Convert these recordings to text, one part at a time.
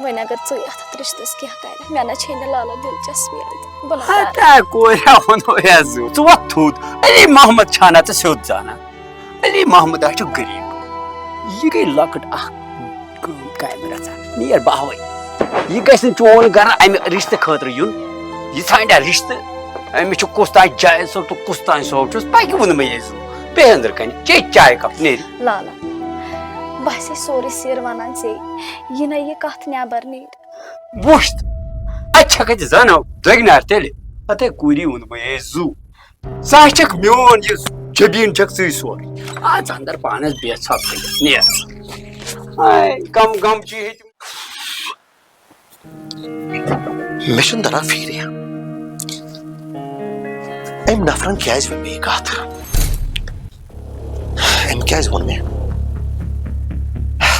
one اگر ژٕ اتھ رشتس کینٛہہ کرِ مےٚ نہ چھے نہٕ لالا دلچسپی بہٕ نہ ہتا کوریا ونو یزو ژٕ وۄتھ تھوٚد علی محمد چھانا ژٕ سیوٚد زانان علی محمد چھُ غریٖب یہِ گٔے لۄکٕٹ اکھ کٲم کامہِ رژھا نیر باوے یہِ گژھِ نہٕ چون گرٕ امہِ رشتہٕ خٲطرٕ یُن یہِ ژھانڈیا رشتہٕ أمِس چھُ کُس تانۍ جایز صٲب تہٕ کُس تانۍ صٲب چھُس پکہِ ووٚن مےٚ یزو بیٚیہِ أنٛدرٕ کنہِ چیٚیہِ چاے کپ نیرِ لالا بہٕ آسے سورُے سیر ونان ژےٚ یہِ نہ یہِ کتھ نٮ۪بر نیرِ وٕچھ اتہِ چھکھ ژٕ زانو دٔگنار تیٚلہِ اتے کوٗری ووٚن مےٚ یزو ژٕ چھکھ میون یہِ جبیٖن چھکھ ژٕے سورُے آز اندر پانس بیٚیہِ ژھۄپ کٔرِتھ نیر کم کم چی ہیٚتہِ مےٚ چھُنہٕ تران فِکرِ أمۍ نفرن کیازِ ووٚن مےٚ یہِ کتھ أمۍ کیازِ ووٚن مےٚ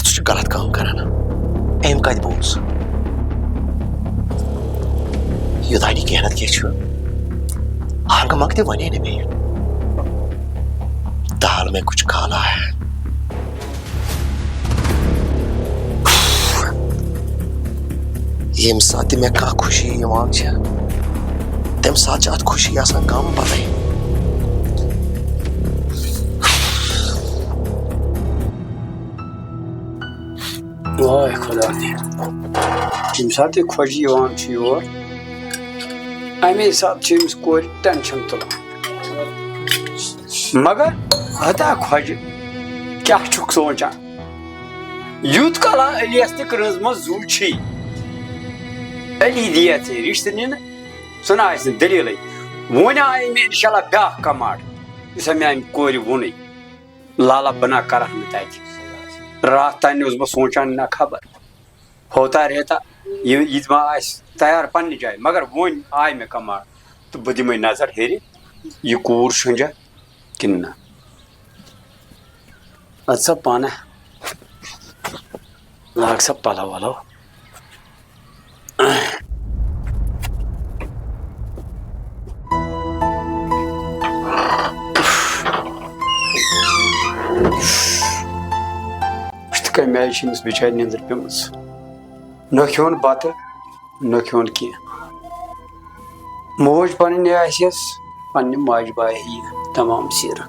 ژٕ چھُکھ غلط کٲم کران أمۍ کتہِ بوٗز یوٚتانۍ یہِ کینٛہہ نتہٕ کینٛہہ چھُ ہنگہٕ منگہٕ تہِ ونے نہٕ مےٚ یہِ دال میں کچھ کالا ہے ییٚمہِ ساتہٕ تہِ مےٚ کانٛہہ خوشی یِوان چھِ تمہِ ساتہٕ چھِ اتھ خوشی آسان کم پتے واے خدا تہِ ییٚمہِ ساتہٕ تہِ خۄش یِوان چھُ یور اَمے ساتہٕ چھِ أمِس کورِ ٹٮ۪نشن تُلان مگر ہتا خۄجہِ کیٛاہ چھُکھ سونٛچان یوٗت کالا علیَس تہِ کٕرنٛز منٛز زُو چھی علی دِیا ژےٚ رِشتہٕ نِنہٕ سُہ نہ آسہِ نہٕ دٔلیٖلٕے وۄنۍ آیے مےٚ اِنشاء اللہ بیٛاکھ کماڈ یُس مےٚ امہِ کورِ ووٚنُے لالا بہٕ نہ کرکھ نہٕ تتہِ راتھ تانۍ اوسُس بہٕ سونٛچان نہ خبر ہوتا رہتا یہِ ما آسہِ تیار پننہِ جایہِ مگر وۄنۍ آے مےٚ کماڈ تہٕ بہٕ دِمے نظر ہیٚرِ یہِ کوٗر چھُنجا کِنہٕ نہ اَدٕ سا پانہ لاگ سا پلو ولو کمہِ آیہِ چھِ أمِس بِچارِ نیٚنٛدٕر پیٚمٕژ نہ کھیوٚن بتہٕ نہ کھیوٚن کینٛہہ موج پنٕنۍ آسٮ۪س پننہِ ماجہِ بایہِ یہِ تمام سیٖرٕ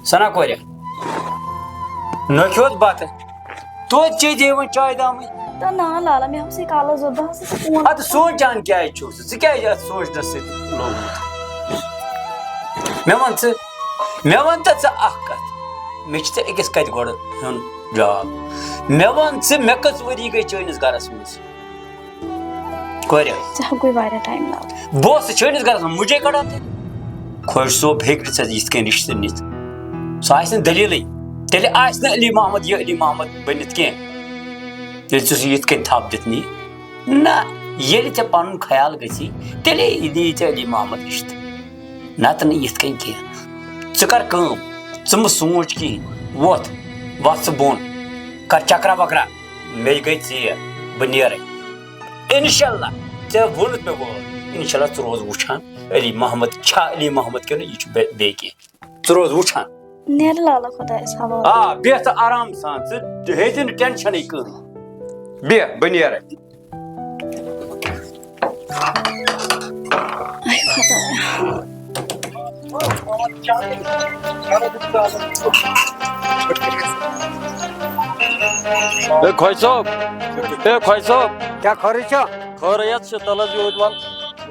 سنا کوریا نہ کھیوٚت بتہٕ توتہِ چیٚیہِ وۄنۍ چاے دامٕے تہٕ نا لالا مےٚ ہسا کالس ضوٚرتھ بہٕ ہسا فون ادٕ سونٛچان کیازِ چھُکھ ژٕ کیازِ اتھ سونٛچنس سۭتۍ لوگمُت مےٚ وَن تہٕ ژٕ اکھ کتھ مےٚ چھِ ژےٚ أکِس کتہِ گۄڈٕ ہیوٚن جواب مےٚ وَن ژٕ مےٚ کٔژ ؤری گٔے چٲنِس گرس منٛز کوریا ژےٚ گوٚے واریاہ ٹایم لالا بہٕ اوسُس چٲنِس گرس منٛز مُجے کڑان تیٚلہِ خۄش صٲب ہیٚکہِ نہٕ ژےٚ یِتھ کٔنۍ رِشتہٕ نِتھ سُہ آسہِ نہٕ دٔلیٖلٕے تیٚلہِ آسہِ نہٕ علی محمد یہِ علی محمد بٔنِتھ کینٛہہ ییٚلہِ ژٕ سُہ یِتھ کٔنۍ تھپھ دِتھ نی نہ ییٚلہِ ژےٚ پنُن خیال گژھی تیٚلے دِیی ژےٚ علی محمد رِشتہٕ نتہٕ نہٕ یِتھ کٔنۍ کینٛہہ ژٕ کر کٲم ژٕ مہٕ سونٛچ کِہیٖنۍ وۄتھ ژٕ بۄن کر چکرا وکرا مےٚ گٔے ژیر بہٕ نیرے انشاء اللہ ژےٚ ووٚنُتھ مےٚ وٲر انشاء اللہ ژٕ روز وٕچھان علی محمد چھا علی محمد کِنہٕ یہِ چھُ بیٚیہِ کینٛہہ ژٕ روز وٕچھان نیرٕ لالا خۄدایس حوالہٕ آ بیٚہہ ژٕ آرام سان ژٕ ہیٚتہِ نہٕ ٹٮ۪نشنٕے کٕہٕنۍ بیٚہہ بہٕ نیرے اے خۄدایا خۄش صٲب خۄش صٲب کیا خٲرٕے چھا خٲرٕیت چھِ تَلہٕ حظ یوٗت وَل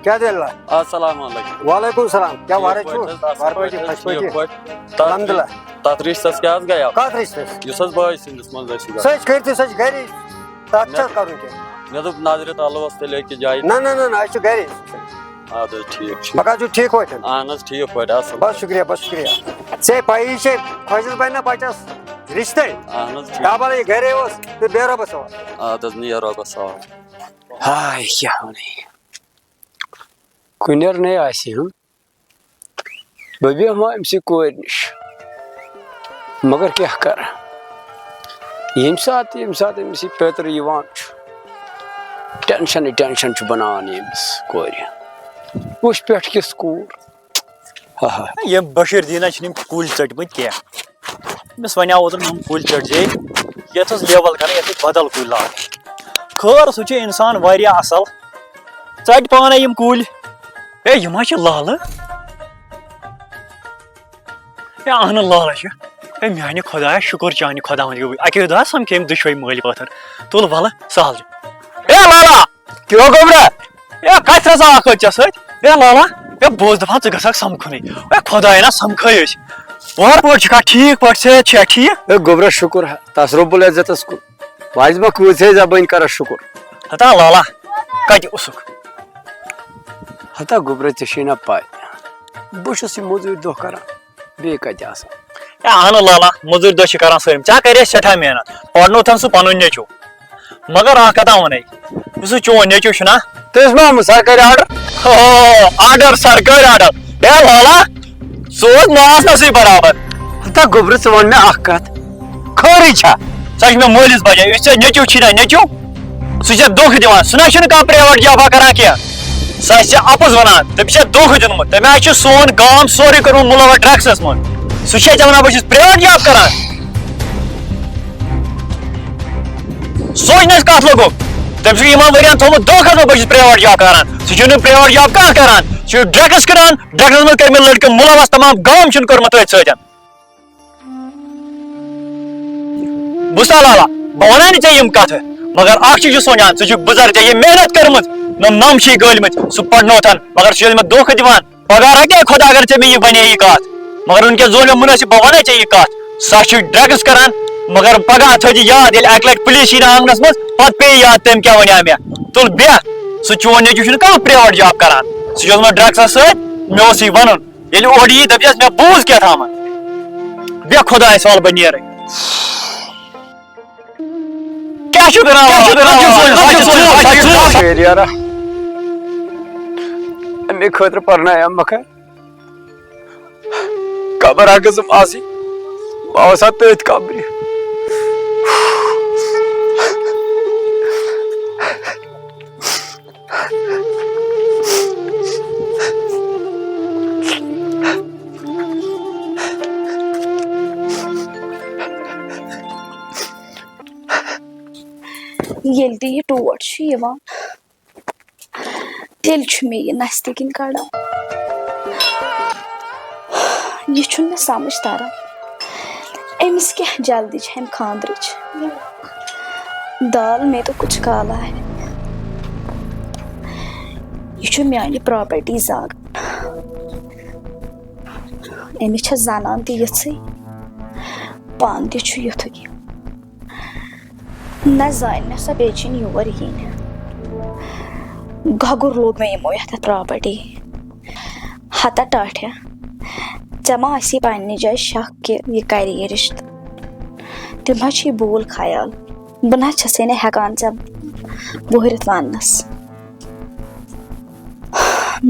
کیا دٔلیٖل السلام علیکُم وعلیکم السلام کیا وارے چھُو وارٕ پٲٹھی خۄش پٲٹھی الحمدُاللہ تَتھ رِشتَس کیٛاہ حظ گٔیو کَتھ رِشتَس یُس حظ بٲے سٕنٛدِس منٛز ٲسِو سُہ چھِ کٔرِتھ سُہ چھِ گرے تَتھ چھا کَرُن کینٛہہ مےٚ دوٚپ نظرِ تَل اوس تیٚلہِ أکِس جایہِ نہ نہ نہ أسۍ چھِ گرے اَدٕ حظ ٹھیٖک چھُ پَکان چھُو ٹھیٖک پٲٹھۍ اہن حظ ٹھیٖک پٲٹھۍ اَصٕل بس شُکریہ بس شُکریہ ژےٚ پَیی چھے خۄجَس بَنہِ نا بَچَس رِشتے اہن حظ ٹھیٖک ڈبل یہِ گرے اوس تہٕ بیٚیہِ رۄبَس حوال اَدٕ حظ نیر رۄبَس حوال ہاے کیٛاہ وَنَے کُنٮ۪ر آسہِ بہٕ بیٚہمہٕ أمۍ سٕے کورِ نِش مگر کیٛاہ کَرٕ ییٚمہِ ساتہٕ أمِس یہِ پیترٕ یِوان چھُ ٹٮ۪نشَنٕے ٹٮ۪نشَن چھُ بَناوان یہِ أمِس کورِ وٕچھ پٮ۪ٹھ کِژھ کوٗر یِم بشیٖر دیٖنا چھِنہٕ یِم کُلۍ ژٔٹمٕتۍ کینٛہہ أمِس وَنیٛاو اوترٕ یِم کُلۍ ژٔٹۍ زے یَتھ ٲس لیول کَرٕنۍ یَتھ ٲسۍ بدل کُلۍ لاگٕنۍ خٲر سُہ چھُ اِنسان واریاہ اَصٕل ژَٹہِ پانَے یِم کُلۍ ہے یِم ہا چھِ لالہٕ ہے اہنہٕ لالہٕ چھِ ہے میانہِ خۄدایا شُکُر چانہِ خۄدا وۄنۍ اَکے دۄہ سَمکھے أمۍ دُشوَے مٲلۍ پٲتھٕر تُل وَلہٕ سہل چھُ ہے لالا کیٛاہ گوٚبرا ہے کَتہِ رَژا اکھ ٲسۍ ژےٚ سۭتۍ ہے لالا ہے بہٕ اوسُس دَپان ژٕ گژھکھ سَمکھُنٕے ہے خۄدایا نا سَمکھٲے أسۍ وارٕ پٲٹھۍ چھُکھا ٹھیٖک پٲٹھۍ صحت چھا ٹھیٖک ہے گوٚبرا شُکُر تس رۄبُل عزتس کُن وازِ ما کۭژے زبٲنۍ کرس شُکُر ہتا لالا کَتہِ اوسُکھ ہتا گوٚبرا ژےٚ چھے نا پاے بہٕ چھُس یہِ موٚزوٗرۍ دۄہ کران بیٚیہِ کتہِ آسان ہے اہنہٕ لالا موٚزوٗرۍ دۄہ چھِ کران سٲلِم ژےٚ کرے سٮ۪ٹھاہ محنت پرنوتھن سُہ پنُن نیٚچوٗ مگر اکھ کتھا ونے یُس سُہ چون نیٚچوٗ چھُنا تٔمِس ما آمُت سرکٲرۍ آرڈر آرڈر سرکٲرۍ آرڈر ہے لالا سُہ اوس ناسنسٕے برابر ہتا گوٚبرا ژٕ وَن مےٚ اکھ کتھ خٲرٕے چھا سۄ چھِ مےٚ مٲلِس بجاے یُس ژےٚ نیٚچوٗ چھی نا نیٚچوٗ سُہ چھِ دھوکہٕ دِوان سُہ نہ چھُنہٕ کانٛہہ پرٛیویٹ جابا کران کینٛہہ سۄ آسہِ ژےٚ اَپُز وَنان تٔمِس چھےٚ دھوکہٕ دیُتمُت تٔمۍ حظ چھُ سون گام سورُے کوٚرمُت مُلوث ڈرٛگسَس منٛز سُہ چھےٚ ژےٚ وَنان بہٕ چھُس پرٛیویٹ جاب کران سوچ نہٕ کَتھ لوٚگُکھ تٔمۍ چھُ یِمن ؤرین تھوٚومُت دھوکَس منٛز بہٕ چھُس پرٛیویٹ جاب کران سُہ چھُنہٕ پرٛیویٹ جاب کانٛہہ کران سُہ چھُ ڈرٛگٕس کران ڈرٛگسَس منٛز کٔرمٕتۍ لٔڑکہٕ مُلوث تمام گام چھُنہٕ کوٚرمُت أتھۍ سۭتۍ بوٗزتھا لالا بہٕ وَنَے نہٕ ژےٚ یِم کَتھٕ مگر اکھ چیٖز چھُ سونچان ژٕ چھُکھ بُزرگ ژےٚ چھے محنت کٔرمٕژ نہ نَم چھِی گٲلمٕتۍ سُہ پرنوتھن مگر سُہ چھُ مےٚ دھوکہٕ دِوان پگاہ رَٹے خۄدا اگر ژےٚ مےٚ یہِ وَنے یہِ کَتھ مگر وٕنکیٚس زول مےٚ مُنٲسِب بہٕ وَنے ژےٚ یہِ کَتھ سُہ چھُ ڈرٛگٕس کران مگر پگاہ تھٲیزِ یاد ییٚلہِ اَکہِ لَٹہِ پُلیٖس یی نہٕ آنٛگنَس منٛز پتہٕ پیٚیہِ یاد تٔمۍ کیٛاہ وَنیٛاو مےٚ تُل بیٚہہ سُہ چون نیٚچوٗ چھُنہٕ کانٛہہ پرٛیویٹ جاب کران سُہ چھُ اوسمُت ڈرٛگسَس سۭتۍ مےٚ اوس یہِ وَنُن ییٚلہِ اورٕ یی دَپیٚس مےٚ بوٗز کیٛاہ تھامَتھ بیٚہہ خۄدایَس حوالہٕ بہٕ نیرَے کیٛاہ چھُ کران یارا اَمے خٲطرٕ پرنایام مکھا قبر ہا گٔژھٕم آسٕنۍ بہٕ آوُس ہا تٔتھۍ قبرِ ییٚلہِ تہِ یہِ ٹوٹھ چھُ یِوان تیٚلہِ چھُ مےٚ یہِ نستہِ کِنۍ کڑان یہِ چھُنہٕ مےٚ سمجھ تران أمِس کیٛاہ جلدی چھِ اَمہِ خانٛدرٕچ دال میں تو کچھ کالا ہے یہِ چھُ میانہِ پراپرٹی زاگان أمِس چھےٚ زنان تہِ یِژھٕے پانہٕ تہِ چھُ یُتھُے نہ زانہِ مےٚ سۄ بیٚیہِ چھِنہٕ یور یِنۍ گگُر لوگ مےٚ یِمو یَتھ پراپرٹی ہتا ٹاٹھیا ژےٚ ما آسی پننہِ جایہِ شک کہِ یہِ کرِ یہِ رِشتہٕ تِم حظ چھِ بوٗل خیال بہٕ نہ چھسے نہٕ ہٮ۪کان ژےٚ بوہرِتھ وننس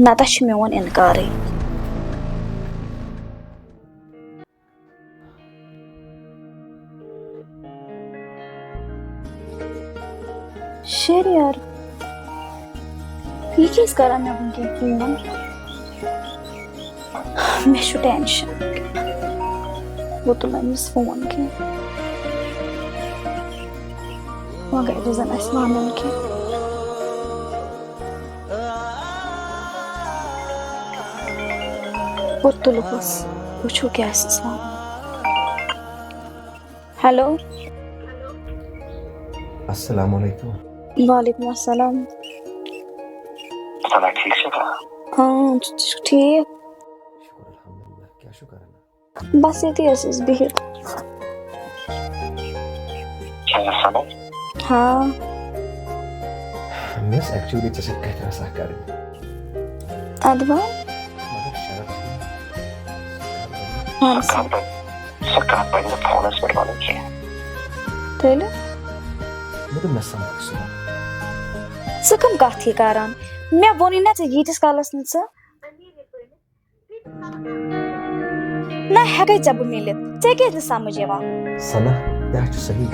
نتہٕ چھُ میون انکارٕے شیر یار یہِ کیٛازِ کران مےٚ وٕنکٮ۪ن فون مےٚ چھُ ٹٮ۪نشن بہٕ تُلہٕ أمِس فون کینٛہہ وۄنۍ گٔے بہٕ زن آسہِ وَنُن کینٛہہ بہٕ تُلہوس وٕچھو کیٛاہ آسٮ۪س وَنُن ہیلو السلام علیکم وعلیکم السلام ٹھیک چھا ہاں ژٕ چھُکھ ٹھیٖک شُکُر الحمدُاللہ کیٛاہ چھُو کران بس ییٚتی ٲسٕس بِہِتھ ہاں مےٚ ٲس ایکچُؤلی ژےٚ سۭتۍ کَتھ ٲس اکھ کَرٕنۍ اَدٕ وۄنۍ مگر شرط تیٚلہِ مےٚ دوٚپ مےٚ سَمکھ صُبحن ژٕ کٕم کَتھ یہِ کران مےٚ ووٚنُے نہ ژےٚ ییٖتِس کالس نہٕ ژٕ نہ ہٮ۪کَے ژےٚ بہٕ مِلِتھ ژےٚ کیٛازِ نہٕ سمجھ یِوان سنا تہِ حظ چھُ صحیح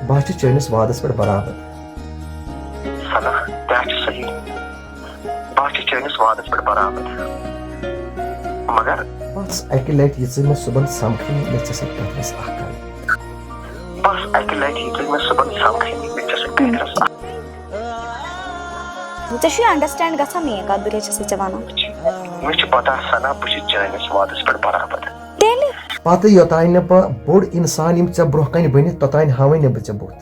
بہٕ حظ چھُس چٲنِس وعدس پٮ۪ٹھ برابر مگر بس اکہِ لٹہِ یِژٕے مےٚ صُبحن سمکھٕے مےٚ ژےٚ سۭتۍ کَتھ ٲس اکھ کَرٕنۍ ژےٚ انڈرسٹینڈ گژھان میٲنۍ کتھ بہٕ کیٛاہ چھَسے ژےٚ وَنان مےٚ چھُ پتہ سنا بہٕ چھُس چٲنِس وعدس پٮ۪ٹھ برابر تیٚلہِ پتہٕ یوٚتانۍ نہٕ بہٕ بوٚڑ اِنسان یِم ژےٚ برونٛہہ کَنہِ بٔنِتھ توٚتانۍ ہاوٕے نہٕ بہٕ ژےٚ بُتھ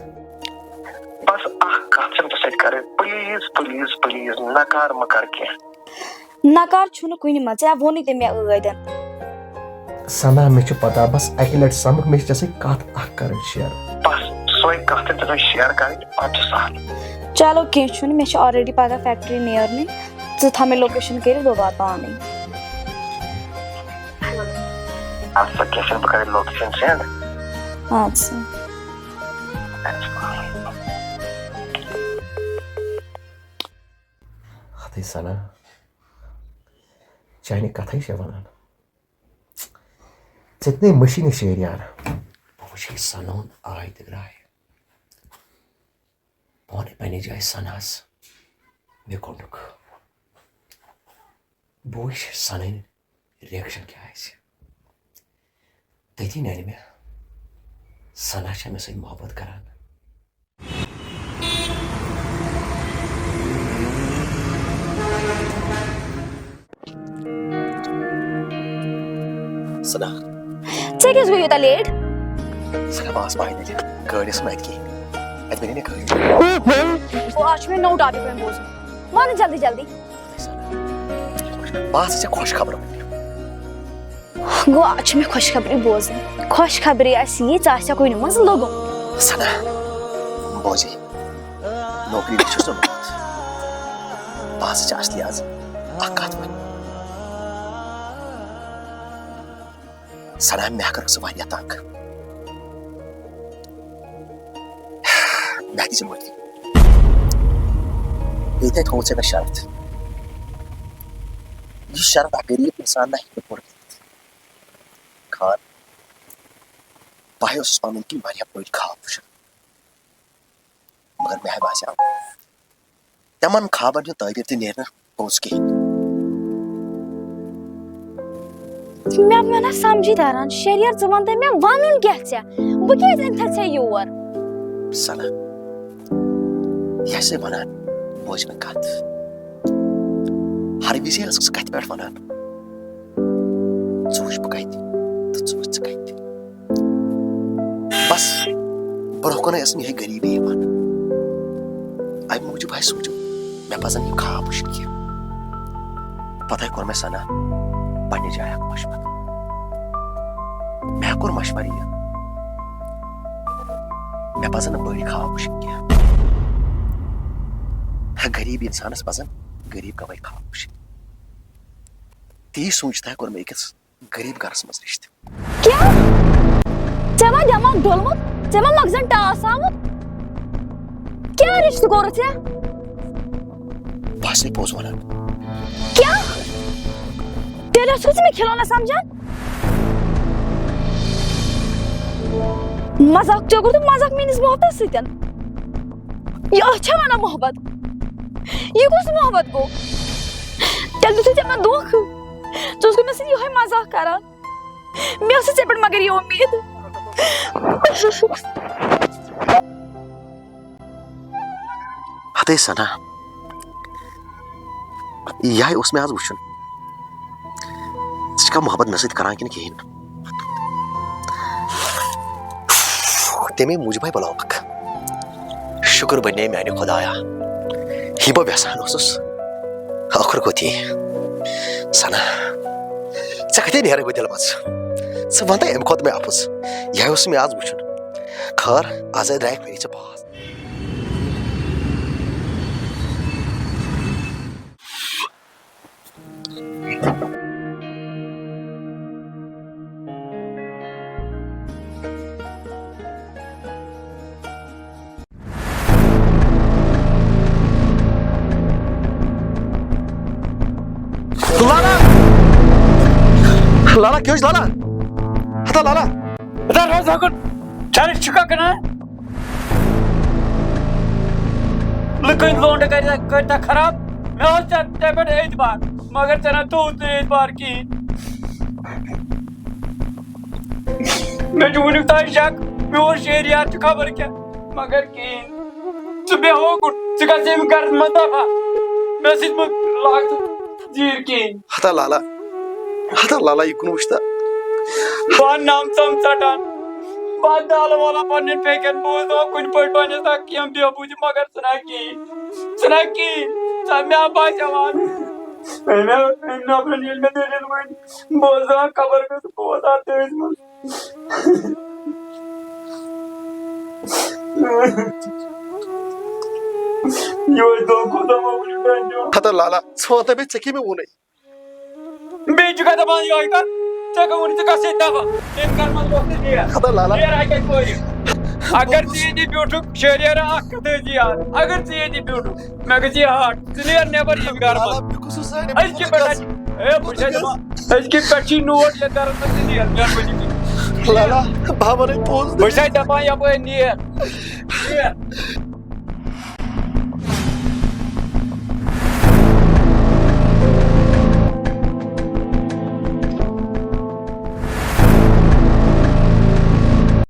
بس اکھ کتھ چھم ژےٚ سۭتۍ کرٕنۍ پلیٖز پلیٖز پلیٖز نکار مہ کر کینٛہہ نکار چھُنہٕ کُنہِ منٛز ژےٚ ووٚنُے تہِ مےٚ ٲدٮ۪ن سنا مےٚ چھُ پتہ بس اکہِ لٹہِ سمکھ مےٚ چھِ ژےٚ سۭتۍ کتھ اکھ کَرٕنۍ شیر بس سۄے کتھ ژےٚ سۭتۍ شیر کرٕنۍ پتہٕ چھُ سہل چلو کینٛہہ چھُنہٕ مےٚ چھِ آلریڈی پگاہ فیکٹری نیرنٕے ژٕ تھاو مےٚ لوکیشن کٔرِتھ بہٕ واتہٕ پانے اَدٕ سا کینٛہہ چھُنہٕ بہٕ کرٕ لوکیشن سینڈ اَدٕ سا ہتٕے سنا چانہِ کتھے چھےٚ ونان ژےٚ تہِ نَے مٔشیٖنہِ شیریان بہٕ وٕچھے سنا ہُنٛد آے تہٕ گراے بہٕ وَنَے پنٛنہِ جایہِ سناہس مےٚ کوٚرنُکھ بہٕ وٕچھ سنٕنۍ رِیکشن کیٛاہ آسہِ تٔتی نَنہِ مےٚ سنا چھےٚ مےٚ سۭتۍ محبت کران سنا ژےٚ کیٛازِ گوٚو یوٗتاہ لیٹ سنا بہٕ آس فاینلی گٲڑۍ ٲسٕم اَتہِ کِہیٖنۍ اَتہِ بَنے نہٕ گٲڑۍ آز چھُ مےٚ نوٚو ٹاپِک وۄنۍ بوزُن وَن جلدی جلدی بہٕ آسہٕ ژےٚ خۄش خبر ؤنِتھ گوٚو آز چھِ مےٚ خۄش خبری بوزٕنۍ خۄش خبری آسہِ یہِ ژٕ آسیٛا کُنہِ منٛز لوٚگُن سنا بوزے نوکری چھُس نہٕ لوٚگمُت بہٕ آسہٕ ژےٚ اصلی آز اکھ کتھ ؤنِتھ سنا مےٚ کٔرٕکھ ژٕ واریاہ تنگ مےٚ دِ ژٕ معٲفی ییٚتہِ تھوٚوُتھ ژےٚ مےٚ شرط یہِ شرط اکھ غریٖب اِنسان نہ ہیٚکہِ پوٗرٕ کٔرِتھ خان بہٕ اوسُس پنٕنۍ کِنۍ واریاہ بٔڑۍ خواب وٕچھان مگر مےٚ باسیٛو تِمن خوابن ہُنٛد تعبیٖر تہِ نیرِ نہٕ پوٚز کِہیٖنۍ مےٚ مےٚ سمجھی تران شریار ژٕ وَن تہٕ مےٚ وَنُن کیٛاہ ژےٚ بہٕ کیٛازِ أنۍتھَے ژےٚ یور سنا یہِ ٲسے ونان بوز مےٚ کتھ ہر وِزِ ٲسٕکھ ژٕ کتھِ پٮ۪ٹھ ونان ژٕ وٕچھ بہٕ کتہِ تہٕ ژٕ وٕچھ ژٕ کتہِ بس برونٛہہ کُنٕے ٲسٕم یِہے غریٖبی یِوان امہِ موٗجوٗب آسہِ سوٗنٛچُم مےٚ پزن یِم خواب وٕچھِنۍ کینٛہہ پتہٕ کوٚر مےٚ سنا پننہِ جایہِ اکھ مشور مےٚ کوٚر مشور یہِ مےٚ پزن نہٕ بٔڑۍ خواب وٕچھِنۍ کینٛہہ غریٖب انسانس پزن غریٖب گوٲے خواب وٕچھِنۍ تی سوٗنٛچتھٕے کوٚر مےٚ أکِس غریٖب گرس منٛز رِشتہٕ کیٛاہ ژےٚ ما دٮ۪ماغ ڈوٚلمُت ژےٚ ما مغزن ٹاس آمُت کیٛاہ رِشتہٕ کوٚرُتھ ژےٚ بہٕ ٲسے پوٚز ونان کیٛاہ تیٚلہِ ٲسکھٕ ژٕ مےٚ کھِلونا سمجھان مزاق ژےٚ کوٚرُتھ مزاق میٲنِس محبتس سۭتۍ یہِ ٲس چھا ونان محبت یہِ کُس محبت گوٚو تیٚلہِ دِتُے ژےٚ مےٚ دھوکہٕ ژٕ اوسکھٕ مےٚ سۭتۍ یِہوے مزاق کران مےٚ ٲسٕے ژےٚ پٮ۪ٹھ مگر یہِ اُمید ہتٕے سنا یِہے اوس مےٚ آز وٕچھُن ژٕ چھکھا محبت مےٚ سۭتۍ کران کِنہٕ کِہیٖنۍ نہٕ تمے موٗجوٗبے بُلاوکھ شُکر بنے میانہِ خۄدایا یہِ بہٕ یژھان اوسُس ٲخٕر گوٚو تی سنا ژےٚ کتھے نیرے بہٕ دِلہٕ منٛز ژٕ ون تہٕ امہِ کھۄتہٕ مےٚ اَپُز یِہے اوس مےٚ آز وٕچھُن خٲر آزے درٛایکھ مےٚ ژےٚ باز لالا کیٛاہ چھُ لالا ہتا لالا چرچ چھُکھا کٕنان لُکن لونڈٕ کٔرۍتھا خراب مےٚ اوس ژےٚ پٮ۪ٹھ اعتبار مگر ژےٚ نہ تھوٚوُتھ نہٕ اعتبار کِہیٖنۍ مےٚ چھُ وُنیُک تام شک مےٚ اوس شہریار چھُ خبر کیٛاہ مگر کِہیٖنۍ ژٕ بیٚہہ ہوکُن ژٕ گژھ ییٚمہِ گرس منٛز دفا مےٚ سۭتۍ مہ لاگ ژٕ زیٖر کِہیٖنۍ ہتا لالا یہ کن وچھتا بہٕ نام ژم ژٹان بہٕ دالہٕ والان پننٮ۪ن پیکٮ۪ن بوزناو کُنہِ پٲٹھۍ بنٮ۪س تھا کینٛہہ بے بوٗزِ مگر ژٕ نہ کِہیٖنۍ ژٕ مےٚ باسیٚوان نفرن ییٚلہِ مےٚ دٔلیٖل ؤنۍ بوزان خبر گٔژھ بوزان تٔتھۍ منٛز یہ دۄہ کھۄتہٕ دۄہ ؤنِو دِوان ہتا لالا ژٕ وَنتا مےٚ ژےٚ کیٛاہ مےٚ ووٚنُے بیٚیہِ چھُکھا دپان یہوے کر ژےٚ کیٛاہ ووٚنُے ژٕ گژھ ییٚتہِ دفا تٔمۍ کر منٛز وقت نیر ہتا لالا نیر اکہِ پٲرِ اگر ژٕ ییٚتہِ بیوٗٹھُکھ شریرا اکھ کتھ ٲسی یاد اگر ژٕ ییٚتہِ بیوٗٹھُکھ مےٚ گژھِ یہ ہاٹ ژٕ نیر نٮ۪بر ییٚمہِ گرٕ لالا منٛز مےٚ کُس سانہِ أزکہِ پٮ۪ٹھ بہٕ چھَس دپان أزکہِ پٮ۪ٹھ چھی نوٹ یتھ گرس منٛز ژٕ نیر مہربٲنی کٔرِتھ لالا بہٕ وَنَے پوٚز بہٕ چھَس دپان یپٲرۍ نیر